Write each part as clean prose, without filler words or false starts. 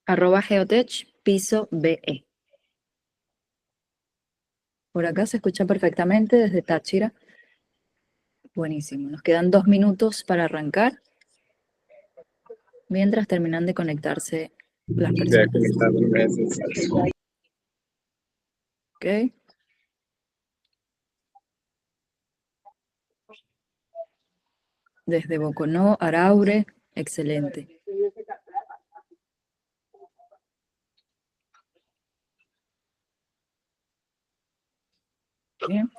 @Geotech piso BE. Por acá se escucha perfectamente desde Táchira. Buenísimo. Nos quedan 2 minutos para arrancar. Mientras terminan de conectarse las personas. Ok. Desde Boconó, Araure, excelente. Bien.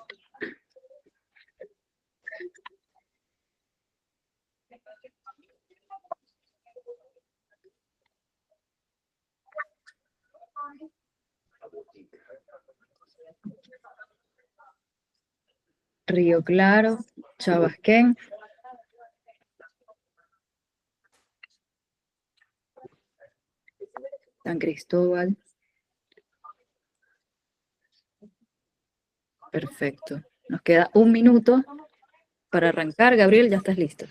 Río Claro, Chabasquén. San Cristóbal. Perfecto. Nos queda 1 minuto para arrancar. Gabriel, ya estás listo.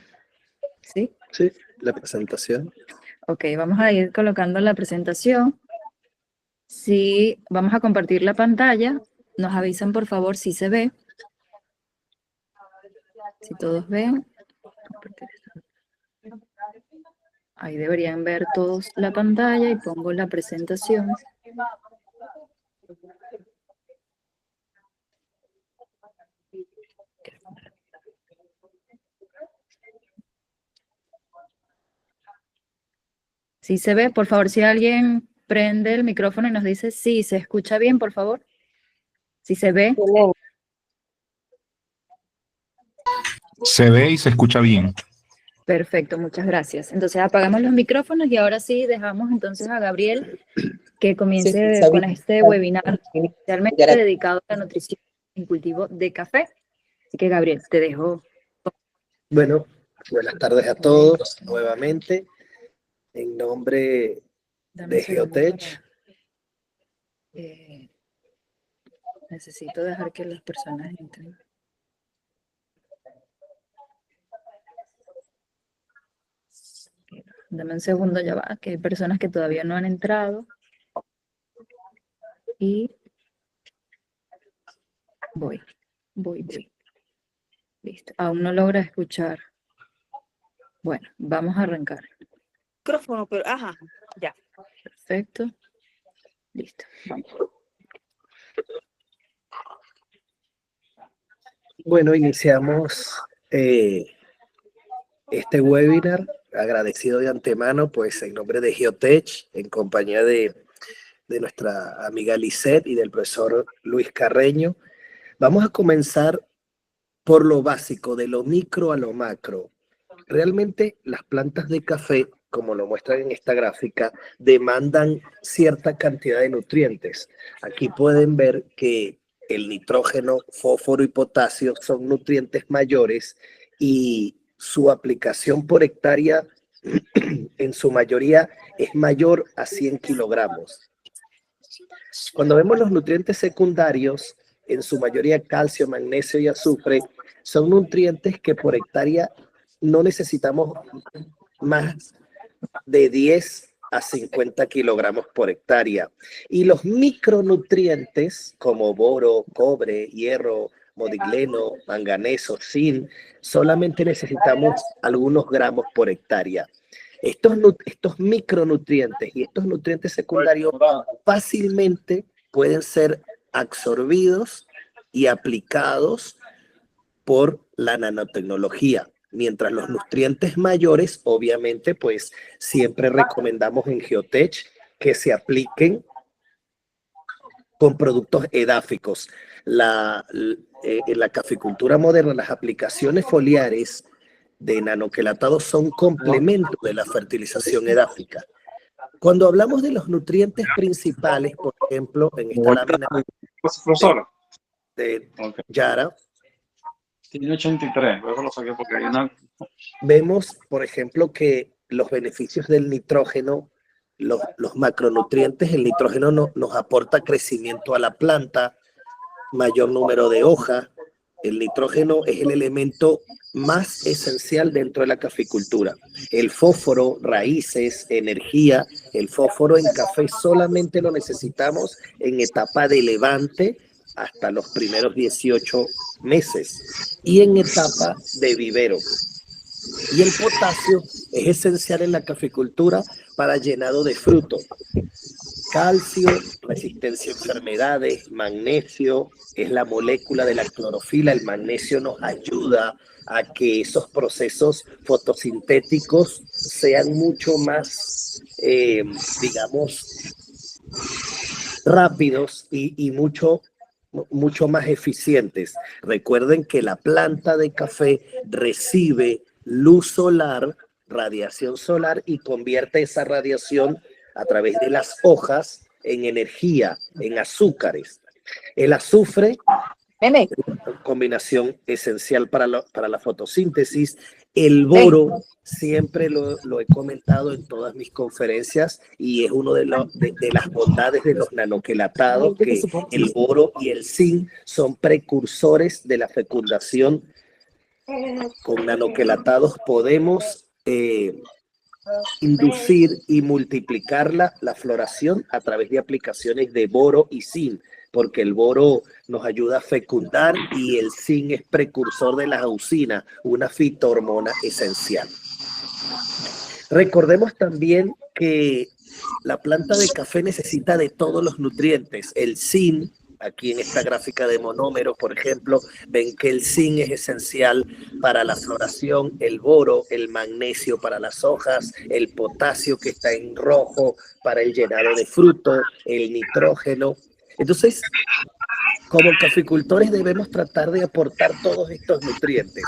¿Sí? Sí, la presentación. Ok, vamos a ir colocando la presentación. Si vamos a compartir la pantalla, nos avisan por favor si se ve. Si todos ven. Ahí deberían ver todos la pantalla y pongo la presentación. Si se ve, por favor, si alguien prende el micrófono y nos dice si se escucha bien, por favor. Si se ve. Se ve y se escucha bien. Perfecto, muchas gracias. Entonces apagamos los micrófonos y ahora sí dejamos entonces a Gabriel que comience con este webinar especialmente dedicado a la nutrición en cultivo de café. Así que Gabriel, te dejo. Bueno, buenas tardes a todos nuevamente. En nombre de Geotech. Necesito dejar que las personas entren. Dame un segundo, ya va, que hay personas que todavía no han entrado. Y voy. Listo, aún no logra escuchar. Bueno, vamos a arrancar. Micrófono, pero ajá, ya. Perfecto. Listo, vamos. Bueno, iniciamos este webinar, agradecido de antemano, pues en nombre de Geotech, en compañía de nuestra amiga Lisette y del profesor Luis Carreño. Vamos a comenzar por lo básico, de lo micro a lo macro. Realmente las plantas de café, como lo muestran en esta gráfica, demandan cierta cantidad de nutrientes. Aquí pueden ver que el nitrógeno, fósforo y potasio son nutrientes mayores y su aplicación por hectárea en su mayoría es mayor a 100 kilogramos. Cuando vemos los nutrientes secundarios, en su mayoría calcio, magnesio y azufre, son nutrientes que por hectárea no necesitamos más de 10 a 50 kilogramos por hectárea. Y los micronutrientes como boro, cobre, hierro, modigleno, manganeso, zinc, solamente necesitamos algunos gramos por hectárea. Estos micronutrientes y estos nutrientes secundarios fácilmente pueden ser absorbidos y aplicados por la nanotecnología, mientras los nutrientes mayores, obviamente, pues siempre recomendamos en Geotech que se apliquen con productos edáficos. En la caficultura moderna, las aplicaciones foliares de nanoquelatados son complemento de la fertilización edáfica. Cuando hablamos de los nutrientes principales, por ejemplo, en esta lámina de Yara, tiene 83, luego lo saqué porque hay una... Vemos, por ejemplo, que los beneficios del nitrógeno, los macronutrientes, el nitrógeno nos aporta crecimiento a la planta, mayor número de hojas, El nitrógeno es el elemento más esencial dentro de la caficultura. El fósforo, raíces, energía. El fósforo en café solamente lo necesitamos en etapa de levante hasta los primeros 18 meses y en etapa de vivero. Y el potasio es esencial en la caficultura para llenado de fruto. Calcio, resistencia a enfermedades, magnesio, es la molécula de la clorofila. El magnesio nos ayuda a que esos procesos fotosintéticos sean mucho más, digamos, rápidos y mucho más eficientes. Recuerden que la planta de café recibe luz solar, radiación solar, y convierte esa radiación a través de las hojas en energía, en azúcares. El azufre, combinación esencial para la fotosíntesis. El boro, siempre lo he comentado en todas mis conferencias, y es uno de las bondades de los nanoquelatados, que el boro y el zinc son precursores de la fecundación. Con nanoquelatados podemos inducir y multiplicar la floración a través de aplicaciones de boro y zinc, porque el boro nos ayuda a fecundar y el zinc es precursor de la auxina, una fitohormona esencial. Recordemos también que la planta de café necesita de todos los nutrientes. El zinc, aquí en esta gráfica de monómeros, por ejemplo, ven que el zinc es esencial para la floración, el boro, el magnesio para las hojas, el potasio, que está en rojo, para el llenado de fruto, el nitrógeno. Entonces, como caficultores debemos tratar de aportar todos estos nutrientes.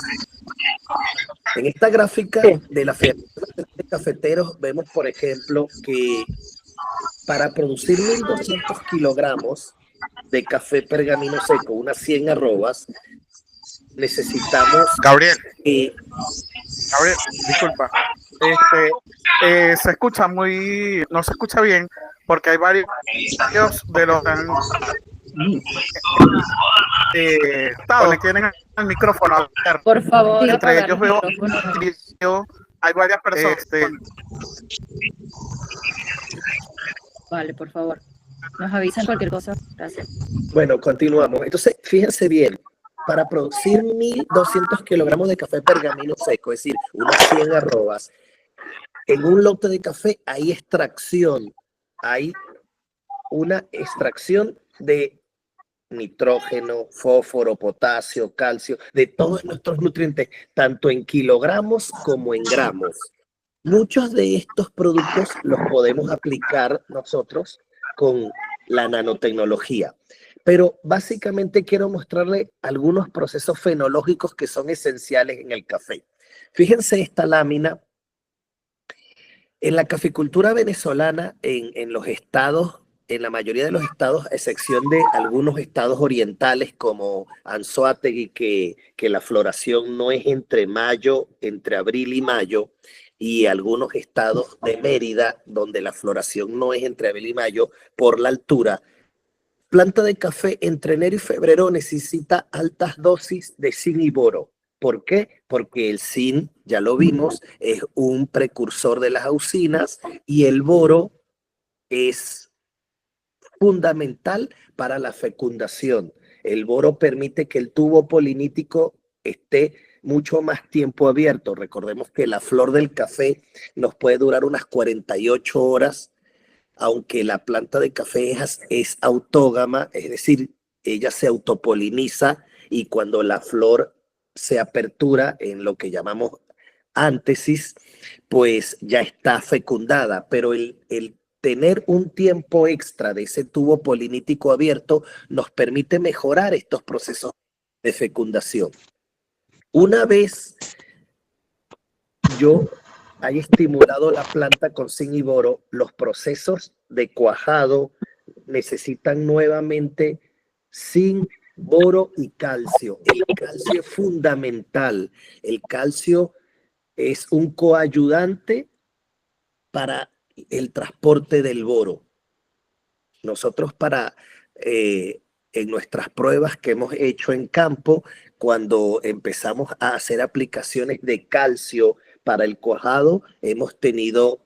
En esta gráfica de la Federación de Cafeteros vemos, por ejemplo, que para producir 1.200 kilogramos de café pergamino seco, unas 100 arrobas, necesitamos... Gabriel, disculpa. Se escucha no se escucha bien porque hay varios de los le tienen el micrófono abierto. Por favor, entre ellos veo hay varias personas. Vale, por favor. Nos avisan cualquier cosa. Gracias. Bueno, continuamos. Entonces, fíjense bien. Para producir 1.200 kilogramos de café pergamino seco, es decir, unas 100 arrobas, en un lote de café hay extracción. Hay una extracción de nitrógeno, fósforo, potasio, calcio, de todos nuestros nutrientes, tanto en kilogramos como en gramos. Muchos de estos productos los podemos aplicar nosotros con la nanotecnología, pero básicamente quiero mostrarle algunos procesos fenológicos que son esenciales en el café. Fíjense esta lámina. En la caficultura venezolana, en los estados, en la mayoría de los estados, a excepción de algunos estados orientales como Anzoátegui, que la floración no es entre abril y mayo, y algunos estados de Mérida, donde la floración no es entre abril y mayo por la altura, planta de café entre enero y febrero necesita altas dosis de zinc y boro. ¿Por qué? Porque el zinc, ya lo vimos, es un precursor de las auxinas, y el boro es fundamental para la fecundación. El boro permite que el tubo polinítico esté mucho más tiempo abierto. Recordemos que la flor del café nos puede durar unas 48 horas, aunque la planta de café es autógama, es decir, ella se autopoliniza, y cuando la flor se apertura en lo que llamamos antesis, pues ya está fecundada, pero el tener un tiempo extra de ese tubo polinítico abierto nos permite mejorar estos procesos de fecundación. Una vez yo haya estimulado la planta con zinc y boro, los procesos de cuajado necesitan nuevamente zinc, boro y calcio. El calcio es fundamental. El calcio es un coayudante para el transporte del boro. Nosotros, para en nuestras pruebas que hemos hecho en campo, cuando empezamos a hacer aplicaciones de calcio para el cuajado, hemos tenido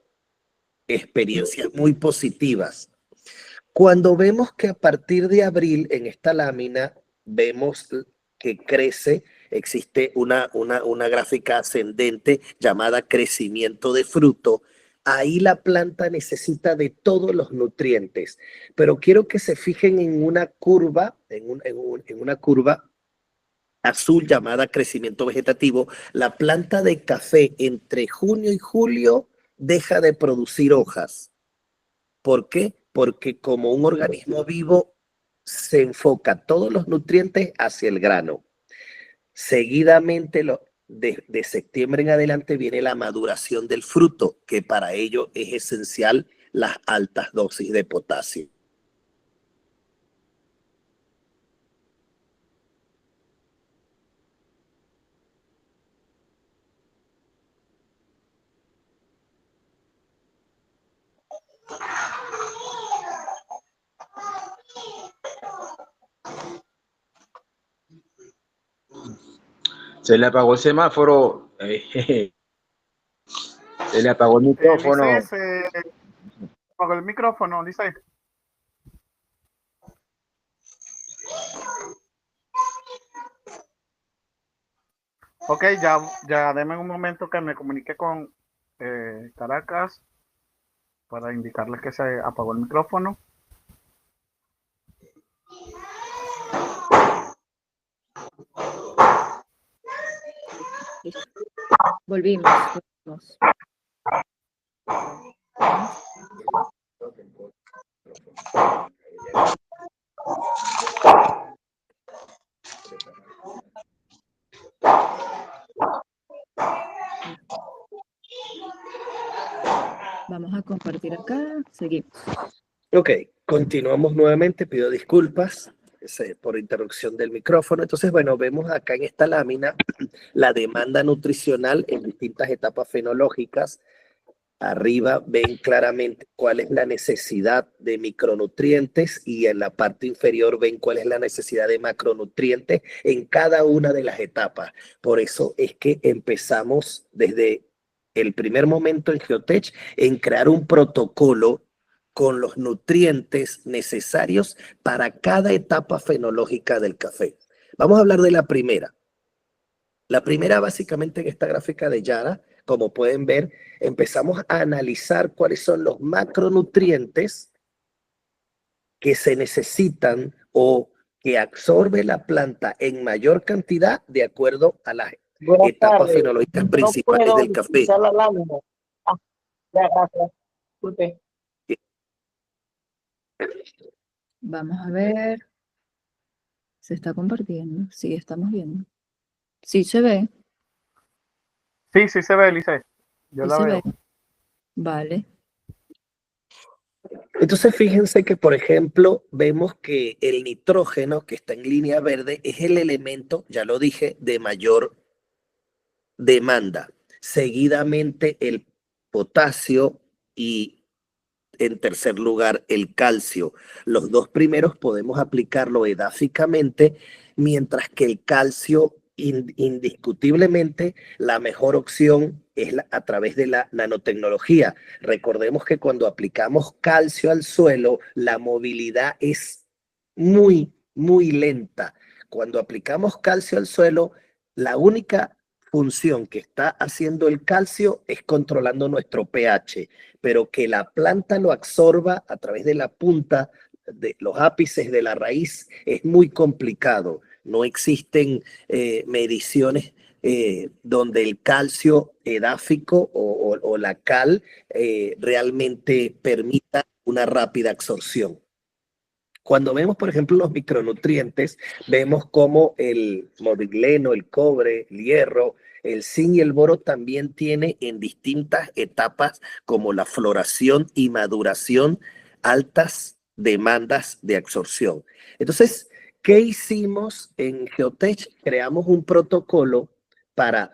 experiencias muy positivas. Cuando vemos que a partir de abril en esta lámina vemos que crece, existe una gráfica ascendente llamada crecimiento de fruto. Ahí la planta necesita de todos los nutrientes, pero quiero que se fijen en una curva, en una curva azul llamada crecimiento vegetativo. La planta de café entre junio y julio deja de producir hojas. ¿Por qué? Porque como un organismo vivo se enfoca todos los nutrientes hacia el grano. Seguidamente, de septiembre en adelante viene la maduración del fruto, que para ello es esencial las altas dosis de potasio. Se le apagó el semáforo. Se le apagó el micrófono. Se apagó el micrófono, dice. Ok, ya denme un momento que me comunique con Caracas para indicarles que se apagó el micrófono. Volvimos. Vamos a compartir acá, seguimos. Ok, continuamos nuevamente, pido disculpas por interrupción del micrófono. Entonces, bueno, vemos acá en esta lámina la demanda nutricional en distintas etapas fenológicas. Arriba ven claramente cuál es la necesidad de micronutrientes y en la parte inferior ven cuál es la necesidad de macronutrientes en cada una de las etapas. Por eso es que empezamos desde el primer momento en Geotech en crear un protocolo con los nutrientes necesarios para cada etapa fenológica del café. Vamos a hablar de la primera. La primera, básicamente, en esta gráfica de Yara, como pueden ver, empezamos a analizar cuáles son los macronutrientes que se necesitan o que absorbe la planta en mayor cantidad de acuerdo a las etapas fenológicas principales del café. La lámina. Ya, gracias. Disculpe. Vamos a ver. Se está compartiendo. Sí, estamos viendo. Sí se ve. Sí se ve, Lice. Yo Sí la se veo. ve. Vale. Entonces, fíjense que, por ejemplo, vemos que el nitrógeno, que está en línea verde, es el elemento, ya lo dije, de mayor demanda. Seguidamente, el potasio y, en tercer lugar, el calcio. Los dos primeros podemos aplicarlo edáficamente, mientras que el calcio, indiscutiblemente, la mejor opción es a través de la nanotecnología. Recordemos que cuando aplicamos calcio al suelo, la movilidad es muy, muy lenta. Cuando aplicamos calcio al suelo, la única función que está haciendo el calcio es controlando nuestro pH, pero que la planta lo absorba a través de la punta de los ápices de la raíz es muy complicado. No existen mediciones donde el calcio edáfico o la cal realmente permita una rápida absorción. Cuando vemos, por ejemplo, los micronutrientes, vemos como el molibdeno, el cobre, el hierro, el zinc y el boro también tiene en distintas etapas como la floración y maduración altas demandas de absorción. Entonces, ¿qué hicimos en Geotech? Creamos un protocolo para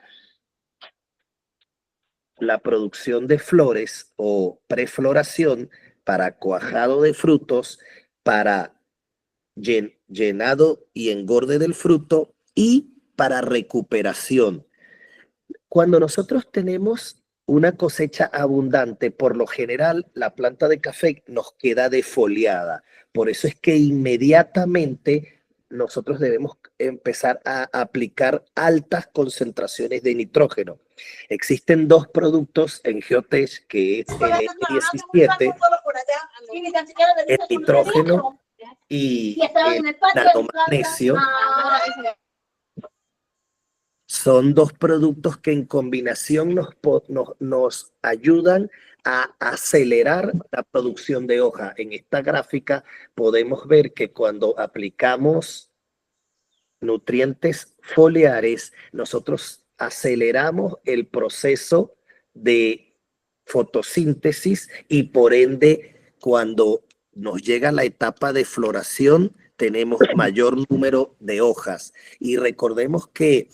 la producción de flores o prefloración, para cuajado de frutos, para llenado y engorde del fruto y para recuperación. Cuando nosotros tenemos una cosecha abundante, por lo general la planta de café nos queda defoliada. Por eso es que inmediatamente nosotros debemos empezar a aplicar altas concentraciones de nitrógeno. Existen dos productos en Geotech, que es el N17, el nitrógeno y el nanomagnesio. Son dos productos que en combinación nos ayudan a acelerar la producción de hoja. En esta gráfica podemos ver que cuando aplicamos nutrientes foliares, nosotros aceleramos el proceso de fotosíntesis y por ende, cuando nos llega la etapa de floración, tenemos mayor número de hojas. Y recordemos que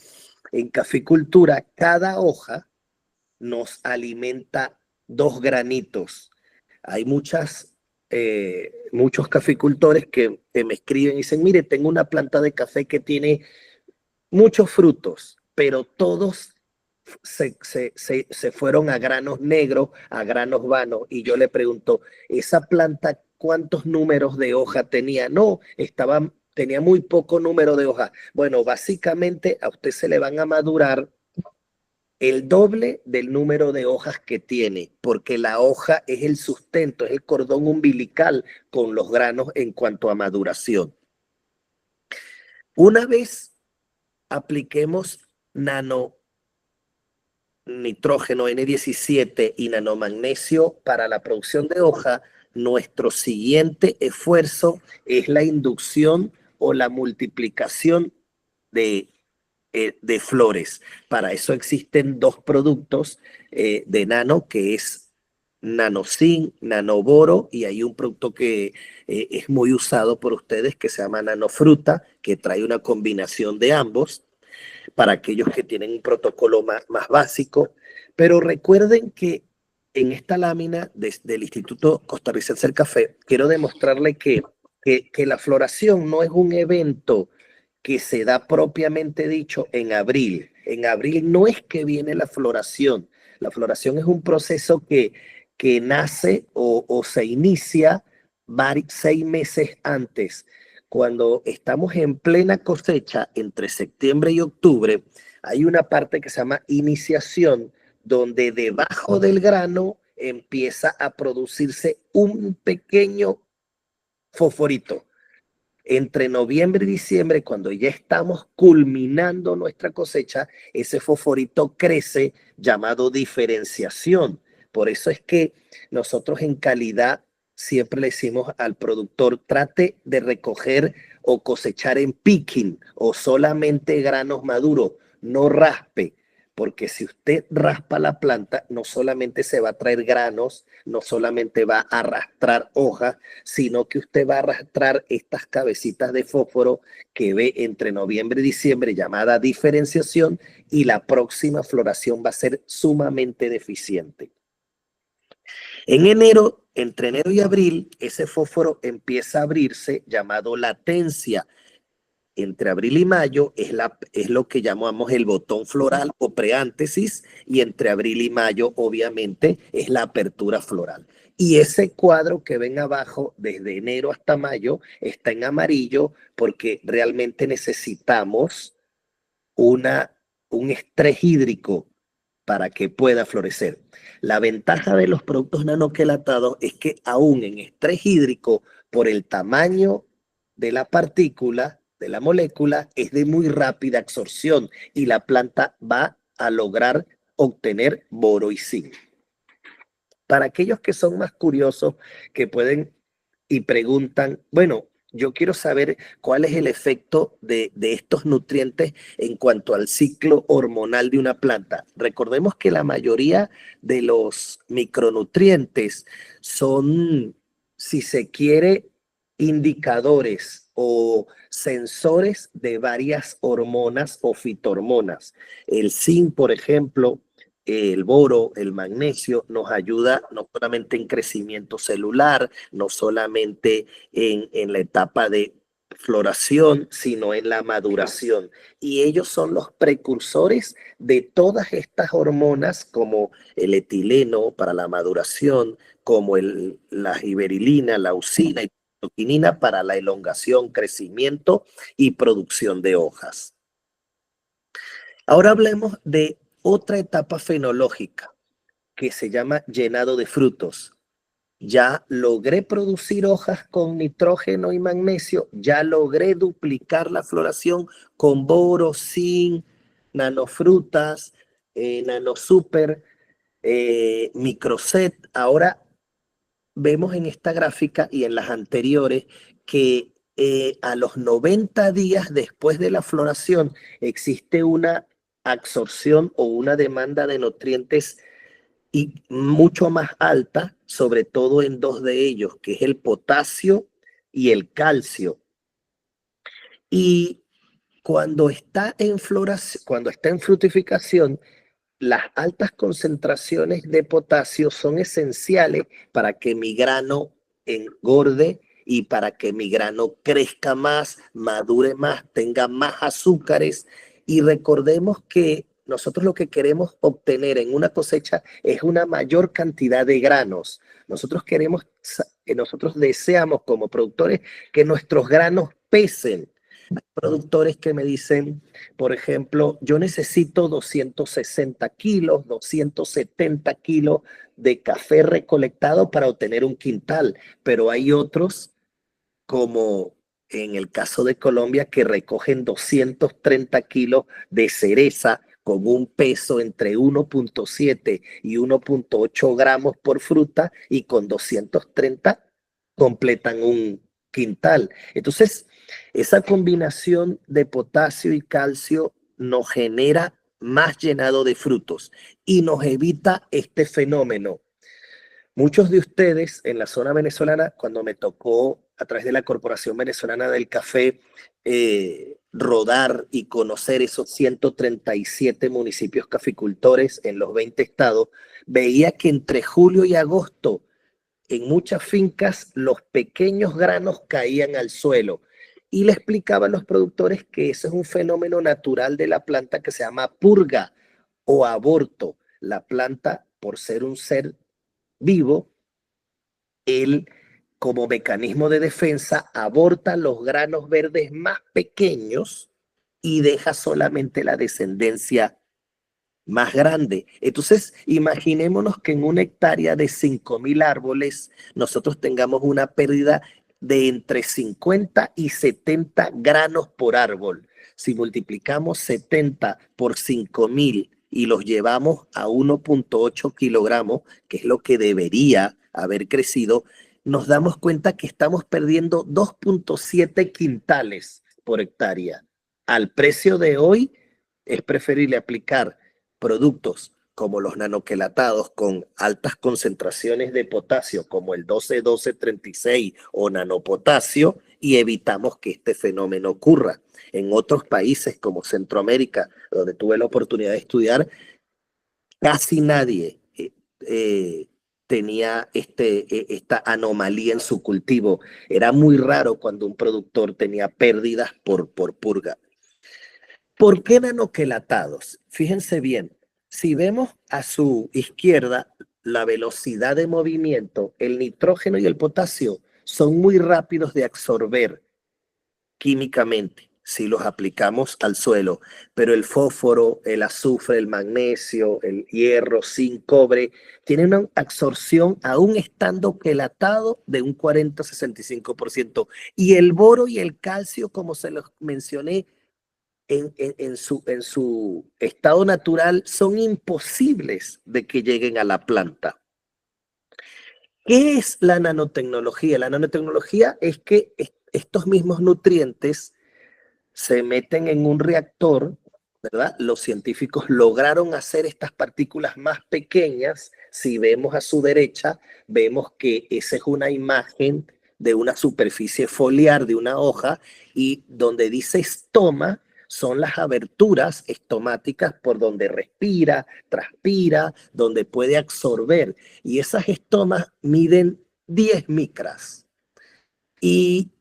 en caficultura, cada hoja nos alimenta 2 granitos. Hay muchos caficultores que me escriben y dicen, mire, tengo una planta de café que tiene muchos frutos, pero todos se fueron a granos negros, a granos vanos. Y yo le pregunto, ¿esa planta cuántos números de hoja tenía? No, tenía muy poco número de hojas. Bueno, básicamente a usted se le van a madurar el doble del número de hojas que tiene, porque la hoja es el sustento, es el cordón umbilical con los granos en cuanto a maduración. Una vez apliquemos nitrógeno N17 y nanomagnesio para la producción de hoja, nuestro siguiente esfuerzo es la inducción o la multiplicación de flores. Para eso existen dos productos de nano, que es NanoZin, Nanoboro, y hay un producto que es muy usado por ustedes que se llama Nanofruta, que trae una combinación de ambos para aquellos que tienen un protocolo más básico. Pero recuerden que en esta lámina del Instituto Costarricense del Café, quiero demostrarle que la floración no es un evento que se da propiamente dicho en abril. En abril no es que viene la floración. La floración es un proceso que nace o se inicia 6 meses antes. Cuando estamos en plena cosecha, entre septiembre y octubre, hay una parte que se llama iniciación, donde debajo del grano empieza a producirse un pequeño fosforito. Entre noviembre y diciembre, cuando ya estamos culminando nuestra cosecha, ese fosforito crece, llamado diferenciación. Por eso es que nosotros en calidad siempre le decimos al productor, trate de recoger o cosechar en picking o solamente granos maduros, no raspe. Porque si usted raspa la planta, no solamente se va a traer granos, no solamente va a arrastrar hojas, sino que usted va a arrastrar estas cabecitas de fósforo que ve entre noviembre y diciembre, llamada diferenciación, y la próxima floración va a ser sumamente deficiente. En enero, entre enero y abril, ese fósforo empieza a abrirse, llamado latencia. Entre abril y mayo es lo que llamamos el botón floral o preántesis, y entre abril y mayo obviamente es la apertura floral. Y ese cuadro que ven abajo desde enero hasta mayo está en amarillo porque realmente necesitamos un estrés hídrico para que pueda florecer. La ventaja de los productos nanoquelatados es que aún en estrés hídrico, por el tamaño de la partícula, de la molécula, es de muy rápida absorción y la planta va a lograr obtener boro y zinc. Para aquellos que son más curiosos, que pueden y preguntan, bueno, yo quiero saber cuál es el efecto de estos nutrientes en cuanto al ciclo hormonal de una planta. Recordemos que la mayoría de los micronutrientes son, si se quiere, indicadores o sensores de varias hormonas o fitohormonas. El zinc, por ejemplo, el boro, el magnesio, nos ayuda no solamente en crecimiento celular, no solamente en la etapa de floración, sino en la maduración. Y ellos son los precursores de todas estas hormonas, como el etileno para la maduración, como la giberilina, la leucina y protoquinina para la elongación, crecimiento y producción de hojas. Ahora hablemos de otra etapa fenológica que se llama llenado de frutos. Ya logré producir hojas con nitrógeno y magnesio, ya logré duplicar la floración con boro, zinc, nanofrutas, nanosuper, microset. Ahora vemos en esta gráfica y en las anteriores que a los 90 días después de la floración existe una absorción o una demanda de nutrientes y mucho más alta, sobre todo en dos de ellos, que es el potasio y el calcio. Y cuando está en floración, cuando está en fructificación, las altas concentraciones de potasio son esenciales para que mi grano engorde y para que mi grano crezca más, madure más, tenga más azúcares. Y recordemos que nosotros lo que queremos obtener en una cosecha es una mayor cantidad de granos. Nosotros deseamos como productores que nuestros granos pesen. Hay productores que me dicen, por ejemplo, yo necesito 260 kilos, 270 kilos de café recolectado para obtener un quintal, pero hay otros, como en el caso de Colombia, que recogen 230 kilos de cereza con un peso entre 1.7 y 1.8 gramos por fruta y con 230 completan un quintal. Entonces, esa combinación de potasio y calcio nos genera más llenado de frutos y nos evita este fenómeno. Muchos de ustedes en la zona venezolana, cuando me tocó a través de la Corporación Venezolana del Café rodar y conocer esos 137 municipios caficultores en los 20 estados, veía que entre julio y agosto en muchas fincas los pequeños granos caían al suelo. Y le explicaban a los productores que ese es un fenómeno natural de la planta que se llama purga o aborto. La planta, por ser un ser vivo, él, como mecanismo de defensa, aborta los granos verdes más pequeños y deja solamente la descendencia más grande. Entonces, imaginémonos que en una hectárea de 5,000 árboles nosotros tengamos una pérdida de entre 50 y 70 granos por árbol. Si multiplicamos 70 por 5,000 y los llevamos a 1.8 kilogramos, que es lo que debería haber crecido, nos damos cuenta que estamos perdiendo 2.7 quintales por hectárea. Al precio de hoy es preferible aplicar productos como los nanoquelatados con altas concentraciones de potasio, como el 12-12-36 o nanopotasio, y evitamos que este fenómeno ocurra. En otros países como Centroamérica, donde tuve la oportunidad de estudiar, casi nadie tenía esta anomalía en su cultivo. Era muy raro cuando un productor tenía pérdidas por purga. ¿Por qué nanoquelatados? Fíjense bien, si vemos a su izquierda la velocidad de movimiento, el nitrógeno y el potasio son muy rápidos de absorber químicamente si los aplicamos al suelo, pero el fósforo, el azufre, el magnesio, el hierro, zinc, cobre, tienen una absorción aún estando quelatado de un 40-65%. Y el boro y el calcio, como se los mencioné, en su estado natural son imposibles de que lleguen a la planta. ¿Qué es la nanotecnología? La nanotecnología es que estos mismos nutrientes se meten en un reactor, ¿verdad? Los científicos lograron hacer estas partículas más pequeñas. Si vemos a su derecha, vemos que esa es una imagen de una superficie foliar de una hoja, y donde dice estoma son las aberturas estomáticas por donde respira, transpira, donde puede absorber. Y esas estomas miden 10 micras. Y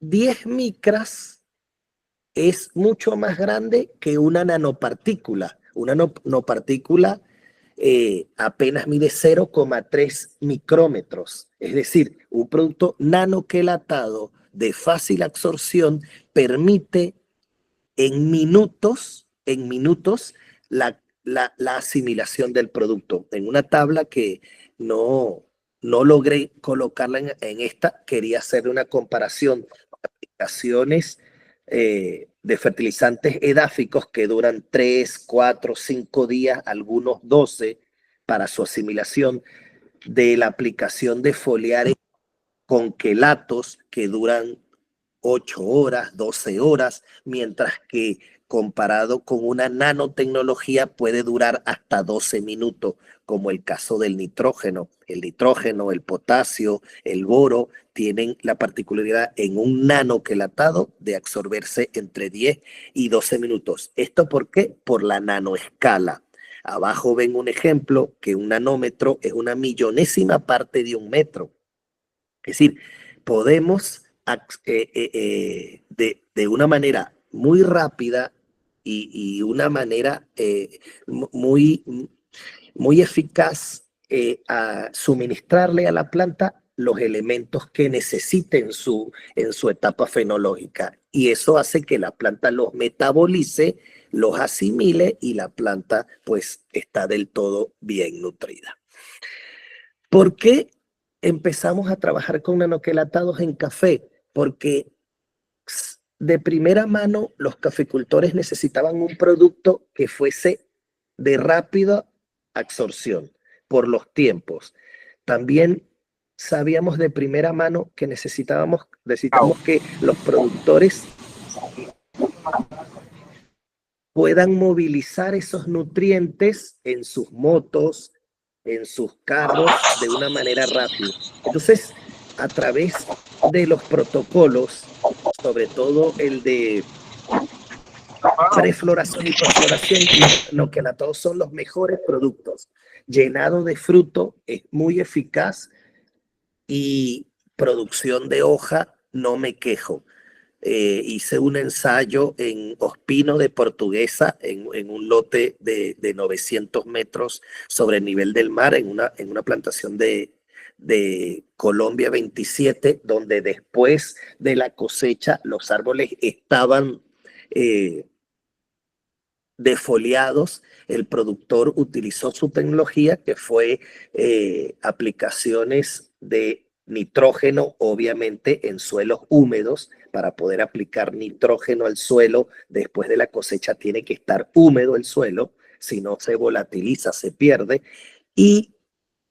10 micras es mucho más grande que una nanopartícula. Una nanopartícula apenas mide 0,3 micrómetros. Es decir, un producto nanoquelatado de fácil absorción permite en minutos la asimilación del producto. En una tabla que no logré colocarla en esta, quería hacer una comparación de aplicaciones de fertilizantes edáficos que duran 3, 4, 5 días, algunos 12 para su asimilación, de la aplicación de foliares con quelatos que duran 8 horas, 12 horas, mientras que comparado con una nanotecnología puede durar hasta 12 minutos, como el caso del nitrógeno. El nitrógeno, el potasio, el boro tienen la particularidad en un nanoquelatado de absorberse entre 10 y 12 minutos. ¿Esto por qué? Por la nanoescala. Abajo ven un ejemplo que un nanómetro es una millonésima parte de un metro. Es decir, podemos de una manera muy rápida y una manera muy eficaz a suministrarle a la planta los elementos que necesite en su etapa fenológica. Y eso hace que la planta los metabolice, los asimile y la planta pues está del todo bien nutrida. ¿Por qué empezamos a trabajar con nanoquelatados en café? Porque de primera mano los caficultores necesitaban un producto que fuese de rápida absorción por los tiempos. También sabíamos de primera mano que necesitamos que los productores puedan movilizar esos nutrientes en sus motos, en sus carros de una manera rápida. Entonces, a través de los protocolos, sobre todo el de prefloración y postfloración, lo que a todos son los mejores productos. Llenado de fruto, es muy eficaz y producción de hoja, no me quejo. Hice un ensayo en Ospino de Portuguesa, en un lote de 900 metros sobre el nivel del mar, en una plantación de Colombia 27, donde después de la cosecha los árboles estaban defoliados. El productor utilizó su tecnología, que fue aplicaciones de nitrógeno, obviamente en suelos húmedos. Para poder aplicar nitrógeno al suelo después de la cosecha tiene que estar húmedo el suelo, si no se volatiliza, se pierde. Y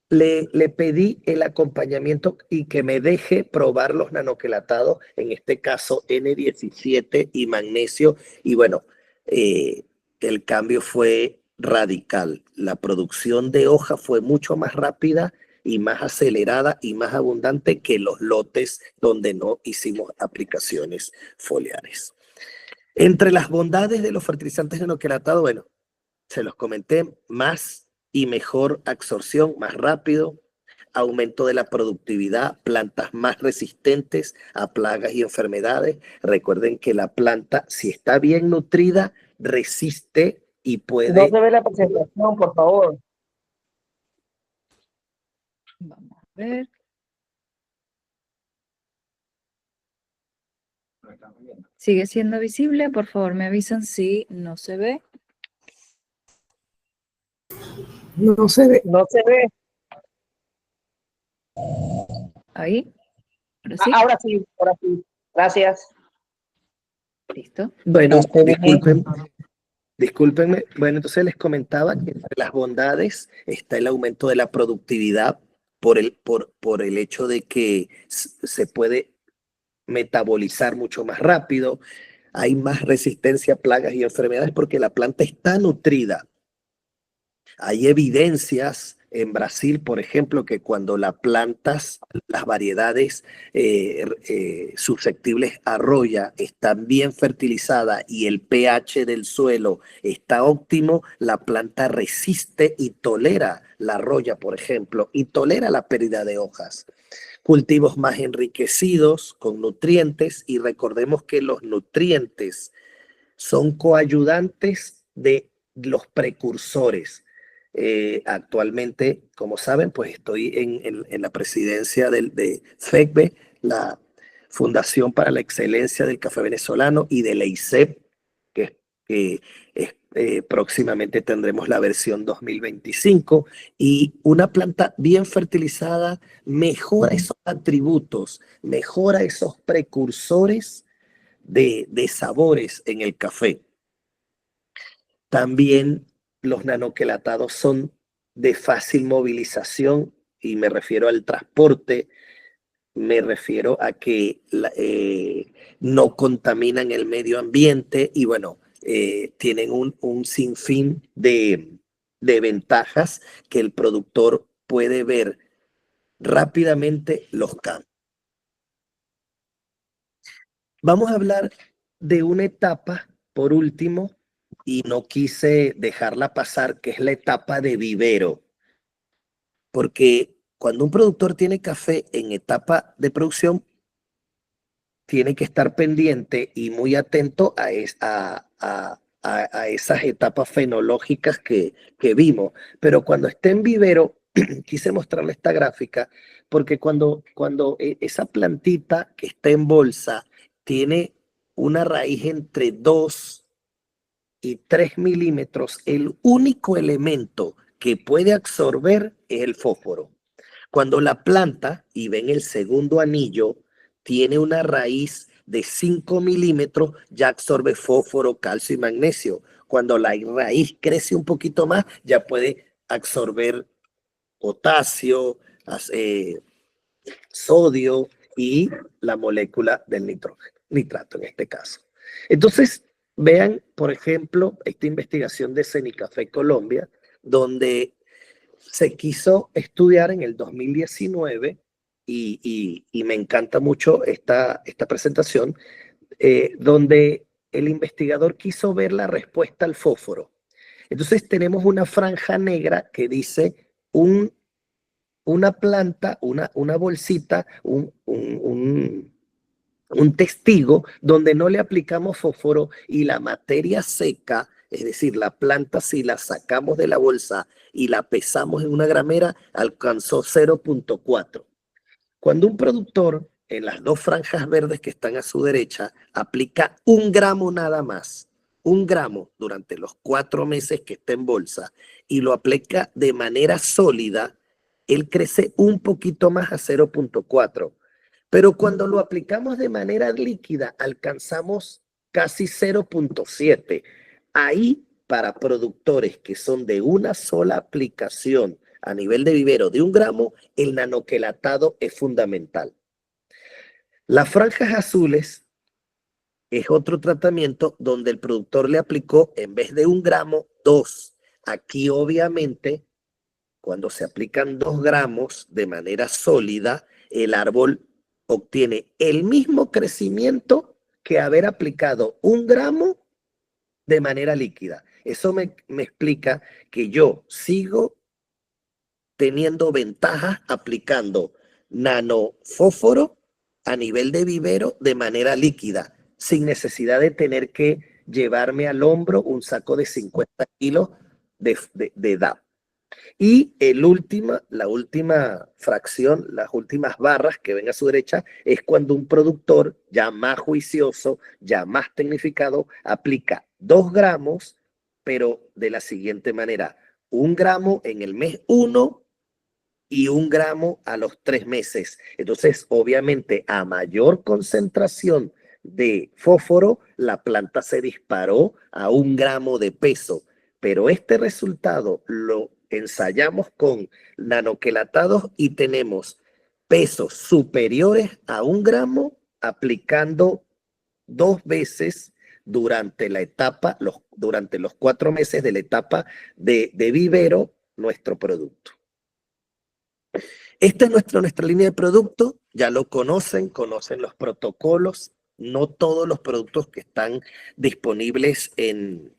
le pedí el acompañamiento y que me deje probar los nanoquelatados, en este caso N17 y magnesio, y bueno, el cambio fue radical. La producción de hoja fue mucho más rápida y más acelerada y más abundante que los lotes donde no hicimos aplicaciones foliares. Entre las bondades de los fertilizantes nanoquelatados, bueno, se los comenté, más y mejor absorción, más rápido, aumento de la productividad, plantas más resistentes a plagas y enfermedades. Recuerden que la planta, si está bien nutrida, resiste y puede... No se ve la presentación, por favor. Vamos a ver. ¿Sigue siendo visible? Por favor, me avisan si no se ve. No se ve. No se ve. Ahí. Ahora sí. Ahora sí, ahora sí. Gracias. Listo. Bueno, discúlpenme. Bueno, entonces les comentaba que entre las bondades está el aumento de la productividad por el hecho de que se puede metabolizar mucho más rápido, hay más resistencia a plagas y enfermedades porque la planta está nutrida. Hay evidencias en Brasil, por ejemplo, que cuando las plantas, las variedades susceptibles a roya están bien fertilizadas y el pH del suelo está óptimo, la planta resiste y tolera la roya, por ejemplo, y tolera la pérdida de hojas. cultivos más enriquecidos con nutrientes, y recordemos que los nutrientes son coayudantes de los precursores. Actualmente, como saben, pues estoy en la presidencia de FECBE, la Fundación para la Excelencia del Café Venezolano, y de la ICEP, que próximamente tendremos la versión 2025, y una planta bien fertilizada mejora esos atributos, mejora esos precursores de sabores en el café. También los nanoquelatados son de fácil movilización, y me refiero al transporte, me refiero a que no contaminan el medio ambiente, y bueno, tienen un sinfín de ventajas que el productor puede ver rápidamente los cambios. Vamos a hablar de una etapa, por último, y no quise dejarla pasar, que es la etapa de vivero. Porque cuando un productor tiene café en etapa de producción, tiene que estar pendiente y muy atento a esas etapas fenológicas que vimos. Pero cuando esté en vivero, quise mostrarle esta gráfica, porque cuando esa plantita que está en bolsa tiene una raíz entre 2 y 3 milímetros, el único elemento que puede absorber es el fósforo. Cuando la planta, y ven el segundo anillo, tiene una raíz de 5 milímetros, ya absorbe fósforo, calcio y magnesio. Cuando la raíz crece un poquito más, ya puede absorber potasio, sodio y la molécula del nitrato en este caso. Entonces, vean, por ejemplo, esta investigación de Cenicafé Colombia, donde se quiso estudiar en el 2019, y me encanta mucho esta presentación, donde el investigador quiso ver la respuesta al fósforo. Entonces tenemos una franja negra que dice una planta, una bolsita, un testigo donde no le aplicamos fósforo, y la materia seca, es decir, la planta, si la sacamos de la bolsa y la pesamos en una gramera, alcanzó 0.4. Cuando un productor, en las dos franjas verdes que están a su derecha, aplica 1 gramo nada más, 1 gramo durante los 4 meses que está en bolsa, y lo aplica de manera sólida, él crece un poquito más a 0.4. Pero cuando lo aplicamos de manera líquida, alcanzamos casi 0.7. Ahí, para productores que son de una sola aplicación a nivel de vivero de 1 gramo, el nanoquelatado es fundamental. Las franjas azules es otro tratamiento donde el productor le aplicó, en vez de 1 gramo, 2. Aquí, obviamente, cuando se aplican 2 gramos de manera sólida, el árbol obtiene el mismo crecimiento que haber aplicado 1 gramo de manera líquida. Eso me explica que yo sigo teniendo ventajas aplicando nanofósforo a nivel de vivero de manera líquida, sin necesidad de tener que llevarme al hombro un saco de 50 kilos de DAP. Y la última fracción, las últimas barras que ven a su derecha, es cuando un productor ya más juicioso, ya más tecnificado, aplica 2 gramos, pero de la siguiente manera: 1 gramo en el mes 1 y 1 gramo a los 3 meses. Entonces, obviamente, a mayor concentración de fósforo, la planta se disparó a 1 gramo de peso. Pero este resultado lo ensayamos con nanoquelatados y tenemos pesos superiores a 1 gramo aplicando 2 veces durante la etapa, durante los 4 meses de la etapa de vivero, nuestro producto. Esta es nuestra línea de producto, ya lo conocen los protocolos. No todos los productos que están disponibles en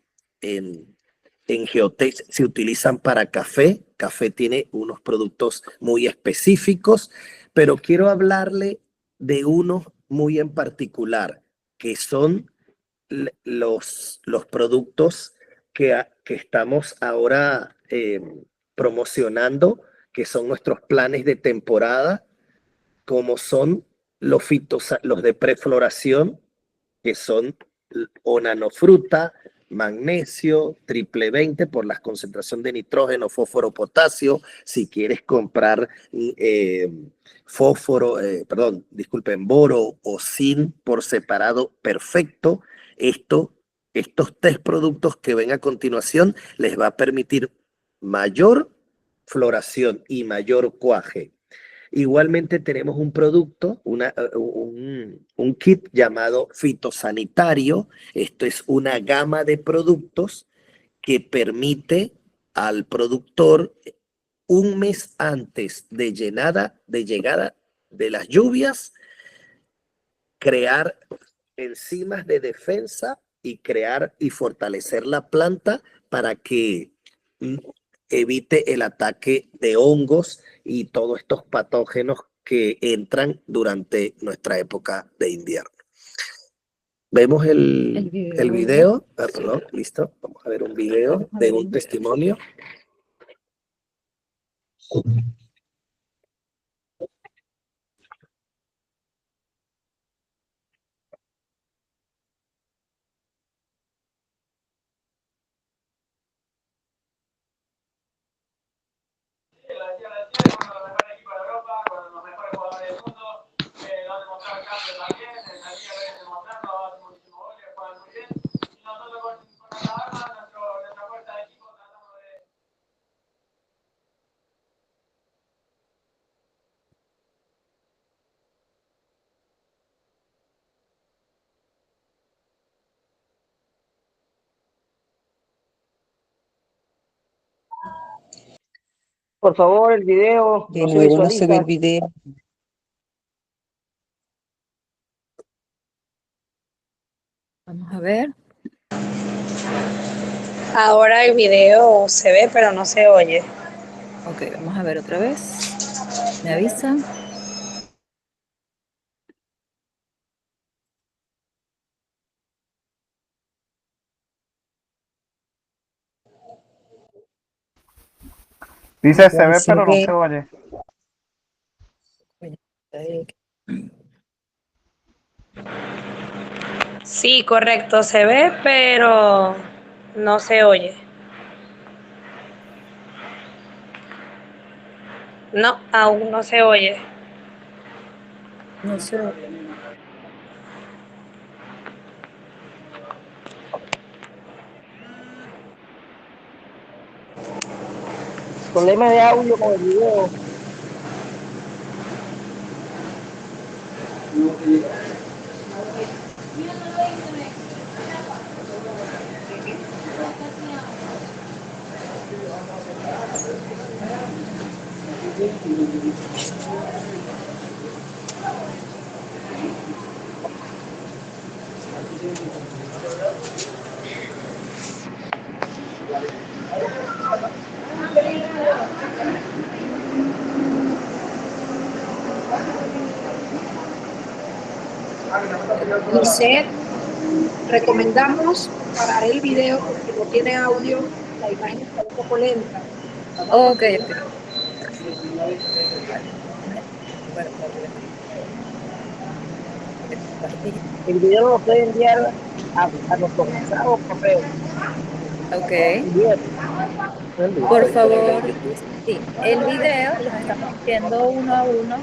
Geotech se utilizan para café. Café tiene unos productos muy específicos, pero quiero hablarle de unos muy en particular, que son los productos que estamos ahora promocionando, que son nuestros planes de temporada, como son los de prefloración, que son onanofruta, magnesio, triple 20 por la concentración de nitrógeno, fósforo, potasio. Si quieres comprar boro o zinc por separado, perfecto. Estos 3 productos que ven a continuación les va a permitir mayor floración y mayor cuaje. Igualmente tenemos un producto, un kit llamado fitosanitario. Esto es una gama de productos que permite al productor un mes antes de llegada de las lluvias crear enzimas de defensa y crear y fortalecer la planta para que evite el ataque de hongos y todos estos patógenos que entran durante nuestra época de invierno. ¿Vemos el video? Ah, perdón, listo. Vamos a ver un video de un testimonio. Por favor, el video De no se nuevo no se ve el visualiza. video. Vamos a ver. Ahora el video se ve, pero no se oye. Ok, vamos a ver otra vez. ¿Me avisa? Dice se ve, pero no se oye. Sí, correcto, se ve, pero no se oye. No, aún no se oye. No se oye. Problema de audio con el video. Lisset, recomendamos parar el video porque no tiene audio, la imagen está un poco lenta. Ok. El video lo puede enviar a nuestro mensaje o correo. Ok. Por favor, sí, el video los estamos viendo uno a uno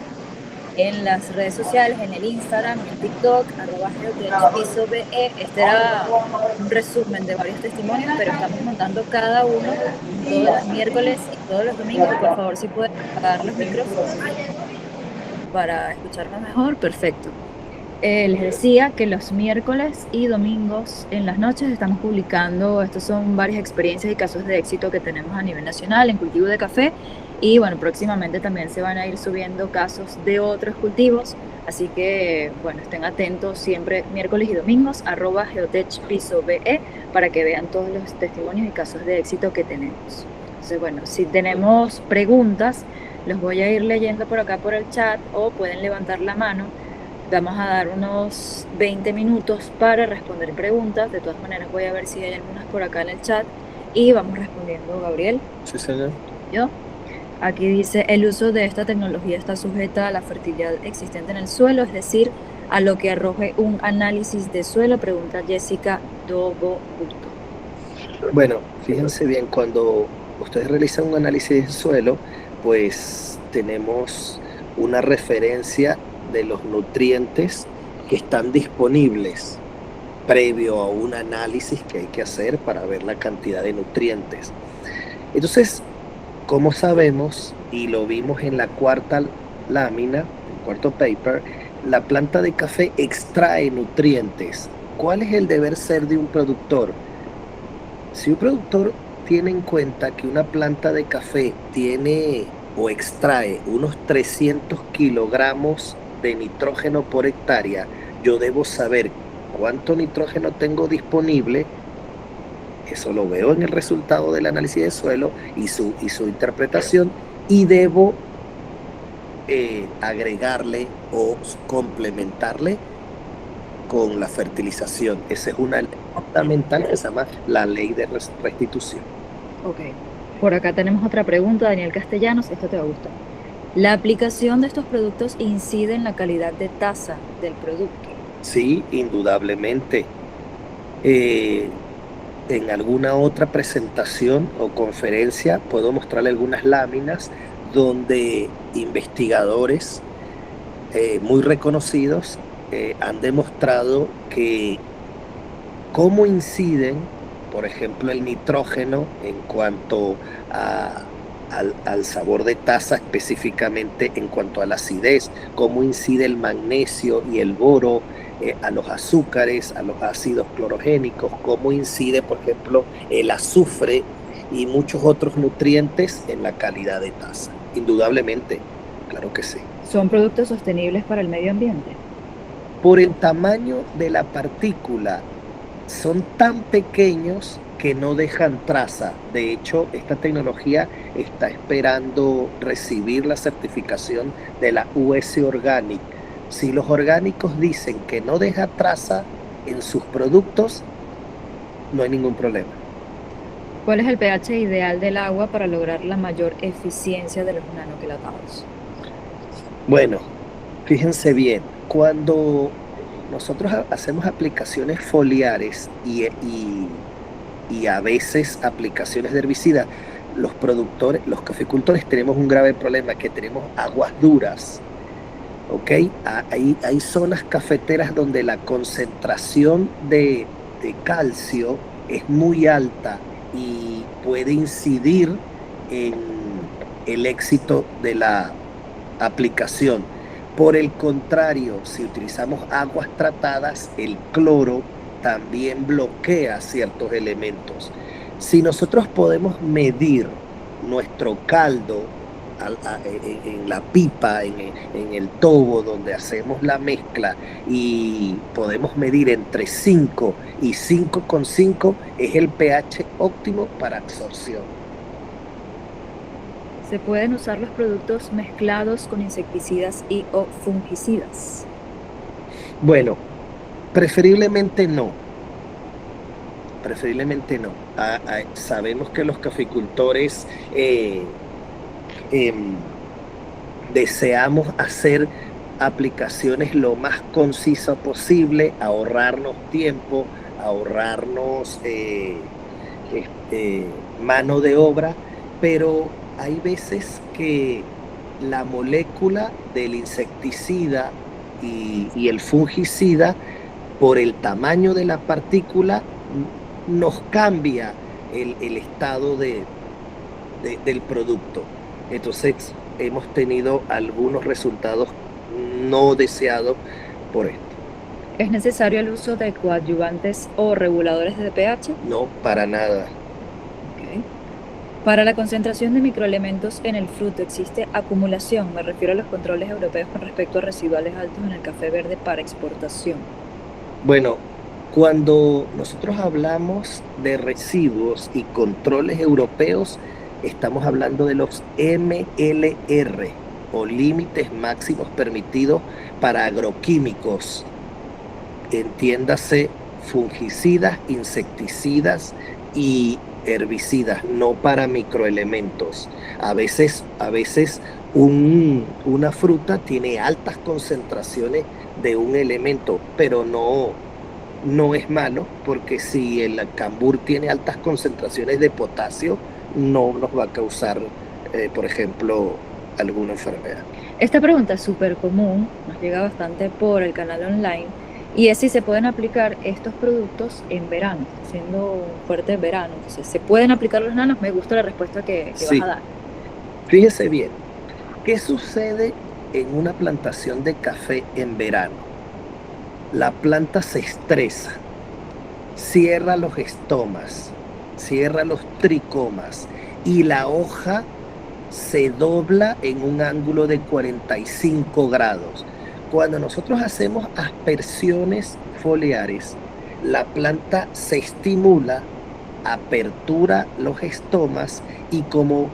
en las redes sociales, en el Instagram, en TikTok, @geotechpiso.be. Este era un resumen de varios testimonios, pero estamos montando cada uno todos los miércoles y todos los domingos. Por favor, si pueden apagar los micrófonos para escucharnos mejor, perfecto. Les decía que los miércoles y domingos en las noches estamos publicando, estos son varias experiencias y casos de éxito que tenemos a nivel nacional en cultivo de café, y bueno, próximamente también se van a ir subiendo casos de otros cultivos, así que bueno, estén atentos siempre miércoles y domingos, @geotechpiso.be, para que vean todos los testimonios y casos de éxito que tenemos. Entonces bueno, si tenemos preguntas, Los voy a ir leyendo por acá por el chat o pueden levantar la mano. Vamos a dar unos 20 minutos para responder preguntas. De todas maneras voy a ver si hay algunas por acá en el chat y vamos respondiendo, Gabriel. Sí, señor. Yo. Aquí dice, el uso de esta tecnología está sujeta a la fertilidad existente en el suelo, es decir, a lo que arroje un análisis de suelo, pregunta Jessica Dogo Busto. Bueno, fíjense bien, cuando ustedes realizan un análisis de suelo, pues tenemos una referencia de los nutrientes que están disponibles previo a un análisis que hay que hacer para ver la cantidad de nutrientes. Entonces, como sabemos, y lo vimos en la cuarta lámina, el cuarto paper, la planta de café extrae nutrientes. ¿Cuál es el deber ser de un productor? Si un productor tiene en cuenta que una planta de café tiene o extrae unos 300 kilogramos de nitrógeno por hectárea, yo debo saber cuánto nitrógeno tengo disponible. Eso lo veo en el resultado del análisis de suelo y su interpretación, y debo agregarle o complementarle con la fertilización. Esa es una ley fundamental que se llama la ley de restitución. Ok. Por acá tenemos otra pregunta, Daniel Castellanos, esto te va a gustar. ¿La aplicación de estos productos incide en la calidad de taza del producto? Sí, indudablemente. En alguna otra presentación o conferencia puedo mostrarle algunas láminas donde investigadores muy reconocidos han demostrado que cómo inciden, por ejemplo, el nitrógeno en cuanto al sabor de taza, específicamente en cuanto a la acidez, cómo incide el magnesio y el boro, a los azúcares, a los ácidos clorogénicos, cómo incide, por ejemplo, el azufre y muchos otros nutrientes en la calidad de taza. Indudablemente, claro que sí. ¿Son productos sostenibles para el medio ambiente? Por el tamaño de la partícula, son tan pequeños que no dejan traza. De hecho, esta tecnología está esperando recibir la certificación de la US Organic. Si los orgánicos dicen que no deja traza en sus productos, no hay ningún problema. ¿Cuál es el pH ideal del agua para lograr la mayor eficiencia de los nanoquelatados? Bueno, fíjense bien, cuando nosotros hacemos aplicaciones foliares y a veces aplicaciones de herbicida, los productores, los caficultores tenemos un grave problema, que tenemos aguas duras. ¿Ok? Hay zonas cafeteras donde la concentración de calcio es muy alta y puede incidir en el éxito de la aplicación. Por el contrario, si utilizamos aguas tratadas, el cloro también bloquea ciertos elementos. Si nosotros podemos medir nuestro caldo en la pipa, en el tobo donde hacemos la mezcla, y podemos medir entre 5 y 5,5, es el pH óptimo para absorción. ¿Se pueden usar los productos mezclados con insecticidas y o fungicidas? Bueno, preferiblemente no. Preferiblemente no. Sabemos que los caficultores deseamos hacer aplicaciones lo más concisas posible, ahorrarnos tiempo, ahorrarnos mano de obra, pero hay veces que la molécula del insecticida y el fungicida, por el tamaño de la partícula, nos cambia el estado del producto. Entonces hemos tenido algunos resultados no deseados por esto. ¿Es necesario el uso de coadyuvantes o reguladores de pH? No, para nada. Okay. Para la concentración de microelementos en el fruto, ¿existe acumulación? Me refiero a los controles europeos con respecto a residuales altos en el café verde para exportación. Bueno, cuando nosotros hablamos de residuos y controles europeos, estamos hablando de los MLR o límites máximos permitidos para agroquímicos, entiéndase fungicidas, insecticidas y herbicidas, no para microelementos. A veces una fruta tiene altas concentraciones de un elemento, pero no es malo, porque si el cambur tiene altas concentraciones de potasio, no nos va a causar, por ejemplo, alguna enfermedad. Esta pregunta es súper común, nos llega bastante por el canal online, y es si se pueden aplicar estos productos en verano, siendo un fuerte verano. Entonces, ¿se pueden aplicar los nanos? Me gusta la respuesta que Sí. vas a dar. Fíjese bien, ¿qué sucede en una plantación de café en verano? La planta se estresa, cierra los estomas, cierra los tricomas y la hoja se dobla en un ángulo de 45 grados. Cuando nosotros hacemos aspersiones foliares, la planta se estimula, apertura los estomas y como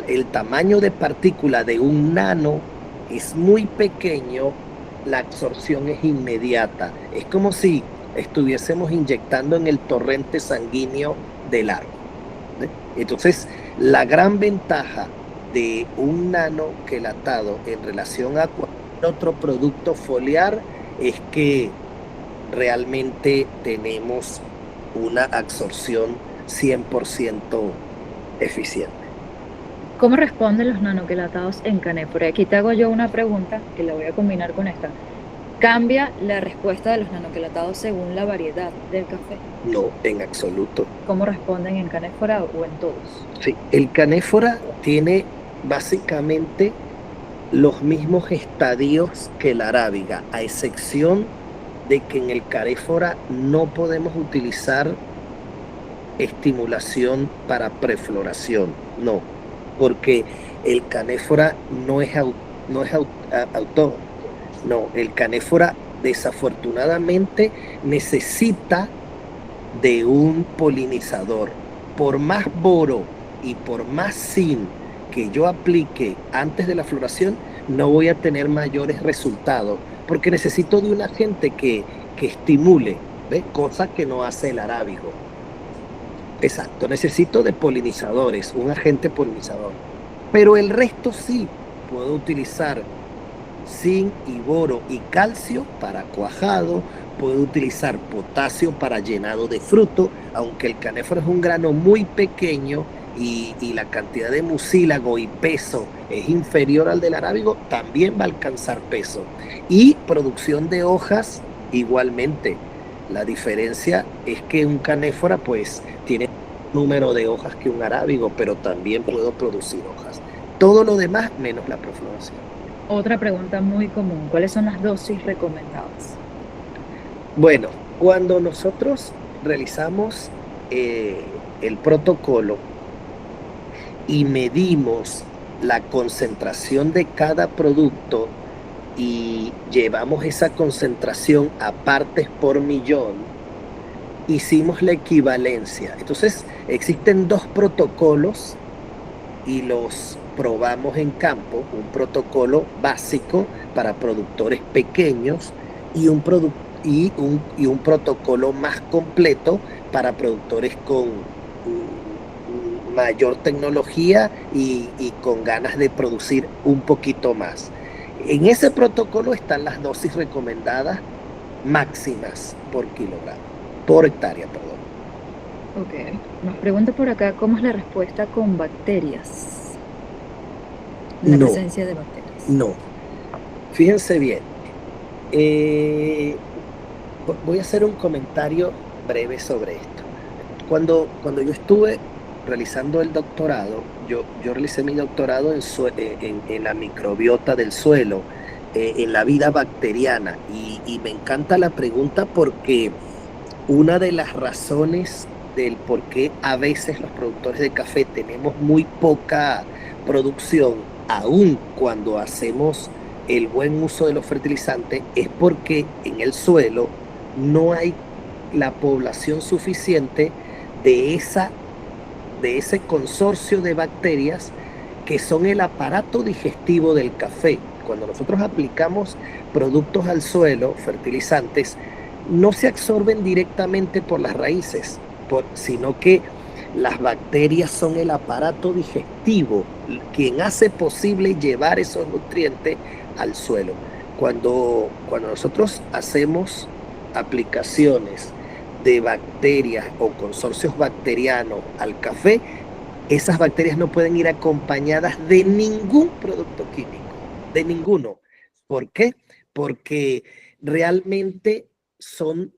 el tamaño de partícula de un nano es muy pequeño, la absorción es inmediata. Es como si estuviésemos inyectando en el torrente sanguíneo del árbol. Entonces, la gran ventaja de un nanoquelatado en relación a cualquier otro producto foliar es que realmente tenemos una absorción 100% eficiente. ¿Cómo responden los nanoquelatados en canéfora? Aquí te hago yo una pregunta que la voy a combinar con esta. ¿Cambia la respuesta de los nanoquelatados según la variedad del café? No, en absoluto. ¿Cómo responden en canéfora o en todos? Sí, el canéfora tiene básicamente los mismos estadios que la arábiga, a excepción de que en el canéfora no podemos utilizar estimulación para prefloración, no, porque el canéfora no es autónomo, no, el canéfora desafortunadamente necesita de un polinizador. Por más boro y por más zinc que yo aplique antes de la floración, no voy a tener mayores resultados, porque necesito de un agente que estimule, ¿ves? Cosa que no hace el arábigo. Exacto, necesito de polinizadores, un agente polinizador. Pero el resto sí, puedo utilizar zinc y boro y calcio para cuajado, puedo utilizar potasio para llenado de fruto, aunque el canéfora es un grano muy pequeño y la cantidad de mucílago y peso es inferior al del arábigo, también va a alcanzar peso. Y producción de hojas igualmente. La diferencia es que un canéfora pues tiene número de hojas que un arábigo, pero también puedo producir hojas. Todo lo demás menos la profloración. Otra pregunta muy común, ¿cuáles son las dosis recomendadas? Bueno, cuando nosotros realizamos el protocolo y medimos la concentración de cada producto y llevamos esa concentración a partes por millón, hicimos la equivalencia. Entonces existen dos protocolos y los probamos en campo, un protocolo básico para productores pequeños y un protocolo más completo para productores con mayor tecnología y con ganas de producir un poquito más. En ese protocolo están las dosis recomendadas máximas por hectárea, perdón. Ok, nos pregunta por acá, ¿cómo es la respuesta con bacterias? La presencia de bacterias. No, fíjense bien. Voy a hacer un comentario breve sobre esto. Cuando yo estuve realizando el doctorado, yo realicé mi doctorado en la microbiota del suelo, en la vida bacteriana, y me encanta la pregunta porque una de las razones del por qué a veces los productores de café tenemos muy poca producción, aun cuando hacemos el buen uso de los fertilizantes, es porque en el suelo no hay la población suficiente de esa de ese consorcio de bacterias que son el aparato digestivo del café. Cuando nosotros aplicamos productos al suelo, fertilizantes, no se absorben directamente por las raíces, sino que las bacterias son el aparato digestivo, quien hace posible llevar esos nutrientes al suelo. Cuando nosotros hacemos aplicaciones de bacterias o consorcios bacterianos al café, esas bacterias no pueden ir acompañadas de ningún producto químico, de ninguno. ¿Por qué? Porque realmente son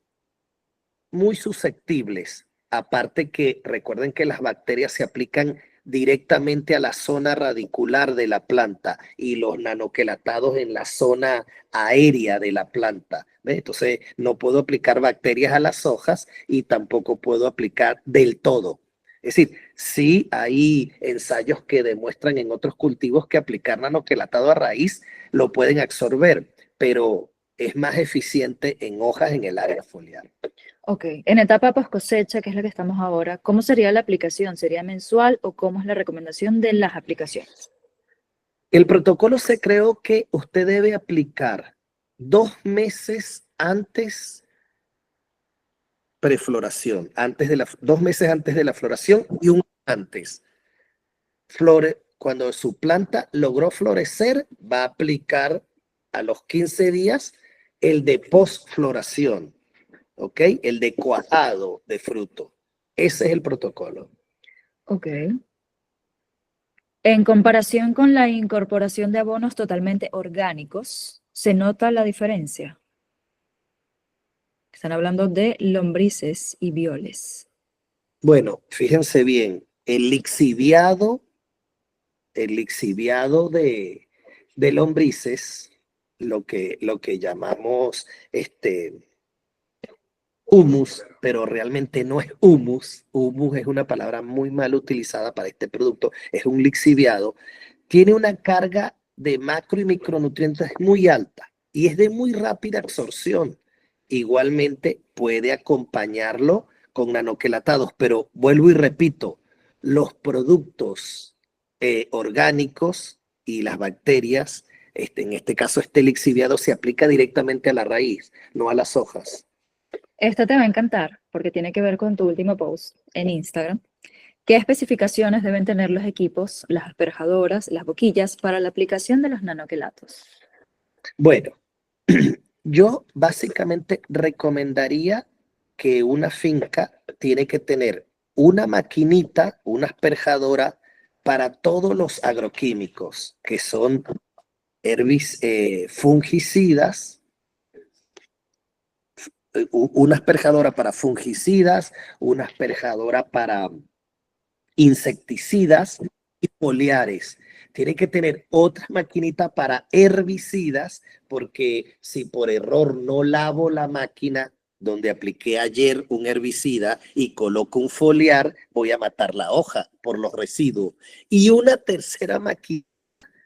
muy susceptibles. Aparte que recuerden que las bacterias se aplican directamente a la zona radicular de la planta y los nanoquelatados en la zona aérea de la planta. ¿Ves? Entonces no puedo aplicar bacterias a las hojas y tampoco puedo aplicar del todo. Es decir, sí hay ensayos que demuestran en otros cultivos que aplicar nanoquelatado a raíz lo pueden absorber, pero es más eficiente en hojas en el área foliar. Ok, en etapa post cosecha, que es la que estamos ahora, ¿cómo sería la aplicación? ¿Sería mensual o cómo es la recomendación de las aplicaciones? El protocolo se creó que usted debe aplicar 2 meses antes prefloración, 2 meses antes de la floración y un antes. Cuando su planta logró florecer, va a aplicar a los 15 días el de postfloración. ¿Ok? El de cuajado de fruto. Ese es el protocolo. Ok. En comparación con la incorporación de abonos totalmente orgánicos, ¿se nota la diferencia? Están hablando de lombrices y violes. Bueno, fíjense bien, el lixiviado de lombrices, lo que llamamos humus, pero realmente no es humus. Humus es una palabra muy mal utilizada para este producto. Es un lixiviado. Tiene una carga de macro y micronutrientes muy alta y es de muy rápida absorción. Igualmente puede acompañarlo con nanoquelatados, pero vuelvo y repito, los productos orgánicos y las bacterias, en este caso este lixiviado se aplica directamente a la raíz, no a las hojas. Esta te va a encantar porque tiene que ver con tu último post en Instagram. ¿Qué especificaciones deben tener los equipos, las asperjadoras, las boquillas para la aplicación de los nanoquelatos? Bueno, yo básicamente recomendaría que una finca tiene que tener una maquinita, una asperjadora para todos los agroquímicos, que son fungicidas, una asperjadora para fungicidas, una asperjadora para insecticidas y foliares. Tiene que tener otra maquinita para herbicidas, porque si por error no lavo la máquina donde apliqué ayer un herbicida y coloco un foliar, voy a matar la hoja por los residuos. Y una tercera máquina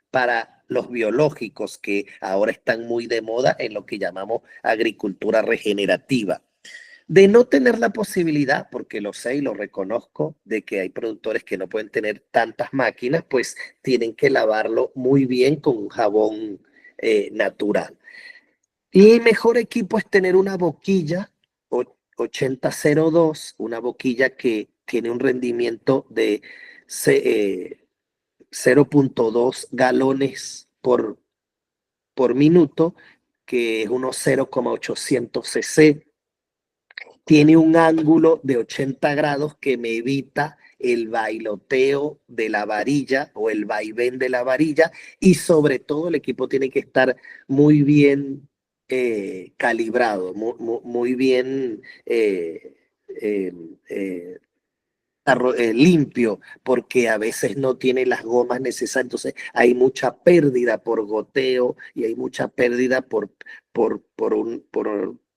para los biológicos que ahora están muy de moda en lo que llamamos agricultura regenerativa. De no tener la posibilidad, porque lo sé y lo reconozco, de que hay productores que no pueden tener tantas máquinas, pues tienen que lavarlo muy bien con un jabón natural. Y el mejor equipo es tener una boquilla 8002, una boquilla que tiene un rendimiento de 0.2 galones por minuto, que es unos 0,800 cc. Tiene un ángulo de 80 grados que me evita el bailoteo de la varilla o el vaivén de la varilla, y sobre todo el equipo tiene que estar muy bien calibrado, muy bien limpio, porque a veces no tiene las gomas necesarias, entonces hay mucha pérdida por goteo y hay mucha pérdida por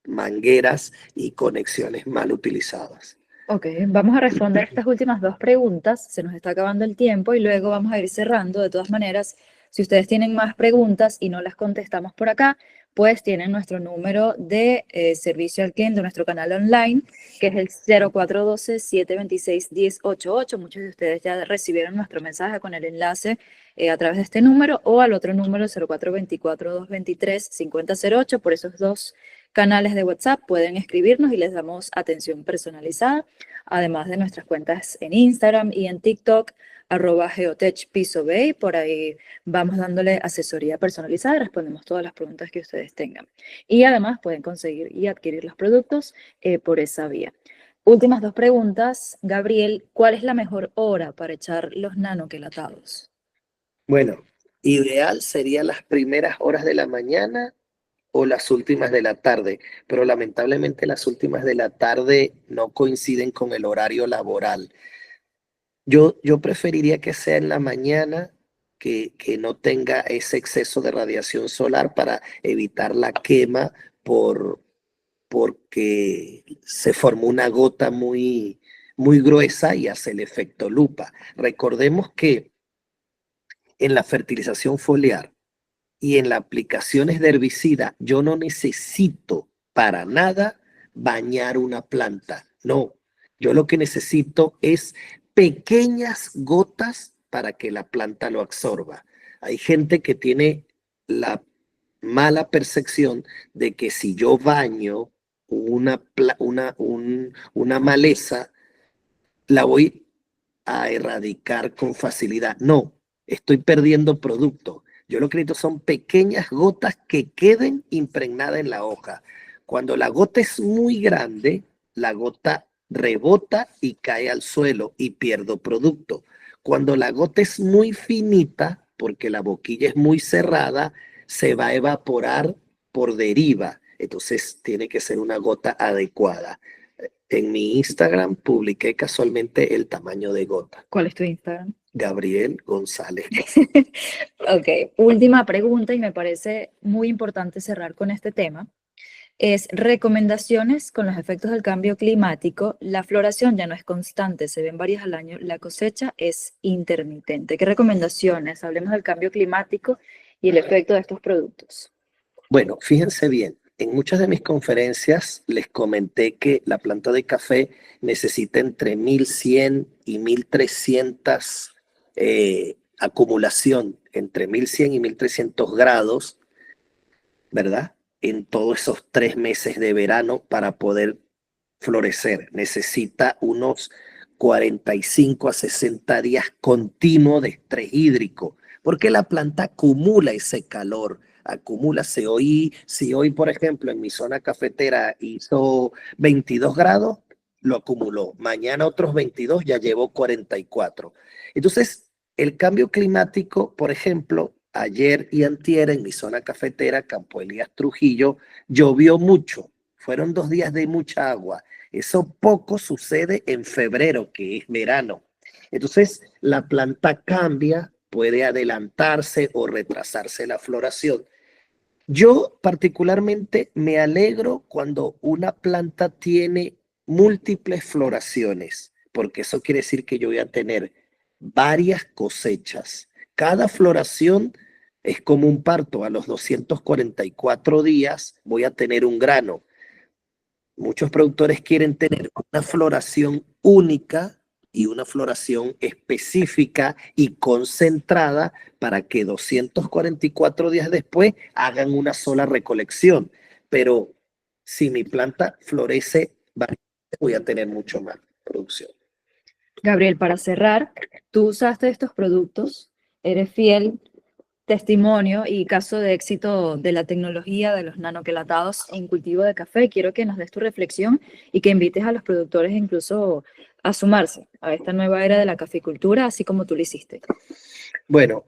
mangueras y conexiones mal utilizadas. Ok, vamos a responder estas últimas 2 preguntas. Se nos está acabando el tiempo y luego vamos a ir cerrando. De todas maneras, si ustedes tienen más preguntas y no las contestamos por acá, pues tienen nuestro número de servicio al cliente, nuestro canal online, que es el 0412-726-1088. Muchos de ustedes ya recibieron nuestro mensaje con el enlace a través de este número, o al otro número 0424-223-5008. Por esos dos canales de WhatsApp pueden escribirnos y les damos atención personalizada, además de nuestras cuentas en Instagram y en TikTok, @geotechpisobay. Por ahí vamos dándole asesoría personalizada y respondemos todas las preguntas que ustedes tengan. Y además pueden conseguir y adquirir los productos por esa vía. Últimas dos preguntas. Gabriel, ¿cuál es la mejor hora para echar los nanoquelatados? Bueno, ideal sería las primeras horas de la mañana o las últimas de la tarde, pero lamentablemente las últimas de la tarde no coinciden con el horario laboral. Yo preferiría que sea en la mañana, que no tenga ese exceso de radiación solar para evitar la quema porque se formó una gota muy, muy gruesa y hace el efecto lupa. Recordemos que en la fertilización foliar y en las aplicaciones de herbicida, yo no necesito para nada bañar una planta. No, yo lo que necesito es pequeñas gotas para que la planta lo absorba. Hay gente que tiene la mala percepción de que si yo baño una maleza, la voy a erradicar con facilidad. No, estoy perdiendo producto. Yo lo que necesito son pequeñas gotas que queden impregnadas en la hoja. Cuando la gota es muy grande, la gota rebota y cae al suelo y pierdo producto. Cuando la gota es muy finita, porque la boquilla es muy cerrada, se va a evaporar por deriva. Entonces tiene que ser una gota adecuada. En mi Instagram publiqué casualmente el tamaño de gota. ¿Cuál es tu Instagram? Gabriel González. Ok, última pregunta, y me parece muy importante cerrar con este tema. Es recomendaciones con los efectos del cambio climático. La floración ya no es constante, se ven varias al año. La cosecha es intermitente. ¿Qué recomendaciones? Hablemos del cambio climático y el efecto de estos productos. Bueno, fíjense bien. En muchas de mis conferencias les comenté que la planta de café necesita entre 1100 y 1300 acumulación, entre 1100 y 1300 grados, ¿verdad? En todos esos 3 meses de verano para poder florecer. Necesita unos 45 a 60 días continuos de estrés hídrico, porque la planta acumula ese calor. Si hoy, por ejemplo, en mi zona cafetera hizo 22 grados, lo acumuló. Mañana otros 22, ya llevó 44. Entonces, el cambio climático, por ejemplo, ayer y antier en mi zona cafetera, Campo Elías Trujillo, llovió mucho. Fueron 2 días de mucha agua. Eso poco sucede en febrero, que es verano. Entonces, la planta cambia, puede adelantarse o retrasarse la floración. Yo particularmente me alegro cuando una planta tiene múltiples floraciones, porque eso quiere decir que yo voy a tener varias cosechas. Cada floración es como un parto. A los 244 días voy a tener un grano. Muchos productores quieren tener una floración única y una floración específica y concentrada para que 244 días después hagan una sola recolección. Pero si mi planta florece, voy a tener mucho más producción. Gabriel, para cerrar, tú usaste estos productos, eres fiel testimonio y caso de éxito de la tecnología de los nanoquelatados en cultivo de café. Quiero que nos des tu reflexión y que invites a los productores incluso a sumarse a esta nueva era de la caficultura, así como tú lo hiciste. Bueno,